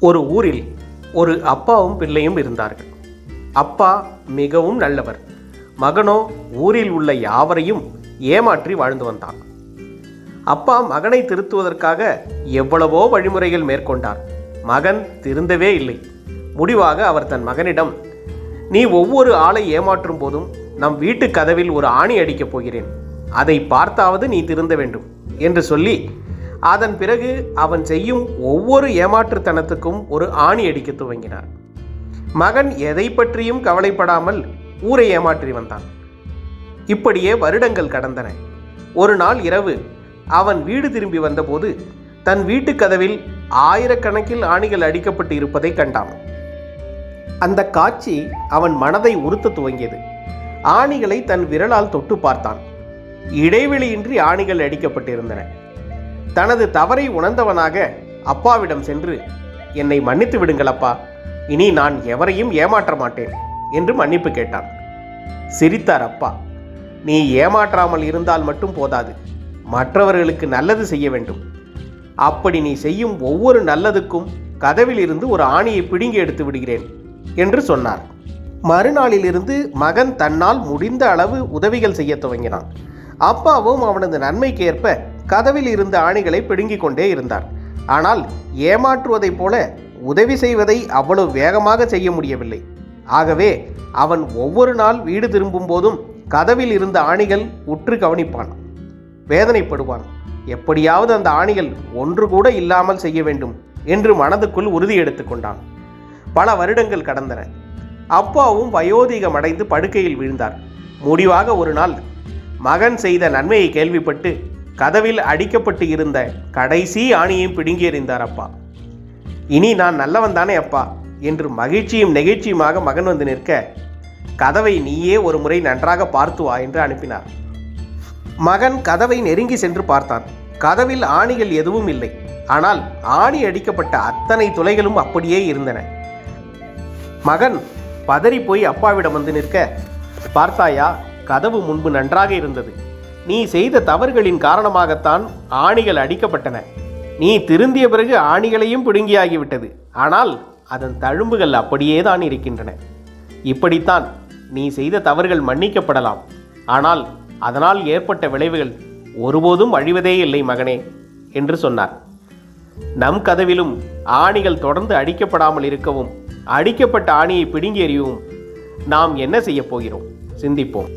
ஒரு ஊரில் ஒரு அப்பாவும் பிள்ளையும் இருந்தார்கள். அப்பா மிகவும் நல்லவர். மகனோ ஊரில் உள்ள யாவரையும் ஏமாற்றி வாழ்ந்து வந்தான். அப்பா மகனை திருத்துவதற்காக எவ்வளவோ வழிமுறைகள் மேற்கொண்டார். மகன் திருந்தவே இல்லை. முடிவாக அவர் தன் மகனிடம், நீ ஒவ்வொரு ஆளை ஏமாற்றும் போதும் நம் வீட்டு கதவில் ஒரு ஆணி அடிக்கப் போகிறேன், அதை பார்த்தாவது நீ திருந்த வேண்டும் என்று சொல்லி, அதன் பிறகு அவன் செய்யும் ஒவ்வொரு ஏமாற்றுத்தனத்துக்கும் ஒரு ஆணி அடிக்க துவங்கினார். மகன் எதை பற்றியும் கவலைப்படாமல் ஊரை ஏமாற்றி வந்தான். இப்படியே வருடங்கள் கடந்தன. ஒரு நாள் இரவு அவன் வீடு திரும்பி வந்தபோது தன் வீட்டு கதவில் ஆயிரக்கணக்கில் ஆணிகள் அடிக்கப்பட்டு இருப்பதை கண்டான். அந்த காட்சி அவன் மனதை உறுத்த துவங்கியது. ஆணிகளை தன் விரலால் தொட்டு பார்த்தான். இடைவெளியின்றி ஆணிகள் அடிக்கப்பட்டிருந்தன. தனது தவறை உணர்ந்தவனாக அப்பாவிடம் சென்று, என்னை மன்னித்து விடுங்கள் அப்பா, இனி நான் எவரையும் ஏமாற்ற மாட்டேன் என்று மன்னிப்பு கேட்டான். சிரித்தார் அப்பா. நீ ஏமாற்றாமல் இருந்தால் மட்டும் போதாது, மற்றவர்களுக்கு நல்லது செய்ய வேண்டும். அப்படி நீ செய்யும் ஒவ்வொரு நல்லதுக்கும் கதவில் இருந்து ஒரு ஆணியை பிடுங்கி எடுத்து விடுகிறேன் என்று சொன்னார். மறுநாளிலிருந்து மகன் தன்னால் முடிந்த அளவு உதவிகள் செய்ய துவங்கினான். அப்பாவும் அவனது நன்மைக்கு ஏற்ப கதவில் இருந்த ஆணிகளை பிடுங்கிக் கொண்டே இருந்தார். ஆனால் ஏமாற்றுவதைப் போல உதவி செய்வதை அவ்வளவு வேகமாக செய்ய முடியவில்லை. ஆகவே அவன் ஒவ்வொரு நாள் வீடு திரும்பும் போதும் கதவில் இருந்த ஆணிகள் உற்று கவனிப்பான், வேதனைப்படுவான். எப்படியாவது அந்த ஆணிகள் ஒன்று கூட இல்லாமல் செய்ய வேண்டும் என்று மனதுக்குள் உறுதி எடுத்துக்கொண்டான். பல வருடங்கள் கடந்தன. அப்பாவும் வயோதிகம் அடைந்து படுக்கையில் வீழ்ந்தார். முடிவாக ஒரு நாள் மகன் செய்த நன்மையை கேள்விப்பட்டு கதவில் அடிக்கப்பட்டு இருந்த கடைசி ஆணியையும் பிடுங்கி எறிந்தார் அப்பா. இனி நான் நல்லவன் தானே அப்பா என்று மகிழ்ச்சியும் நெகிழ்ச்சியுமாக மகன் வந்து நிற்க, கதவை நீயே ஒரு முறை நன்றாக பார்த்து வா என்று அனுப்பினார். மகன் கதவை நெருங்கி சென்று பார்த்தான். கதவில் ஆணிகள் எதுவும் இல்லை. ஆனால் ஆணி அடிக்கப்பட்ட அத்தனை துளைகளும் அப்படியே இருந்தன. மகன் பதறி போய் அப்பாவிடம் வந்து நிற்க, பார்த்தாயா, கதவு முன்பு நன்றாக இருந்தது. நீ செய்த தவறுகளின் காரணமாகத்தான் ஆணிகள் அடிக்கப்பட்டன. நீ திருந்திய பிறகு ஆணிகளையும் பிடுங்கியாகிவிட்டது. ஆனால் அதன் தழும்புகள் அப்படியே தான் இருக்கின்றன. இப்படித்தான் நீ செய்த தவறுகள் மன்னிக்கப்படலாம். ஆனால் அதனால் ஏற்பட்ட விளைவுகள் ஒருபோதும் அழிவதே இல்லை மகனே என்று சொன்னார். நம் கதவிலும் ஆணிகள் தொடர்ந்து அடிக்கப்படாமல் இருக்கவும், அடிக்கப்பட்ட ஆணியை பிடுங்கி எறியவும் நாம் என்ன செய்ய போகிறோம்? சிந்திப்போம்.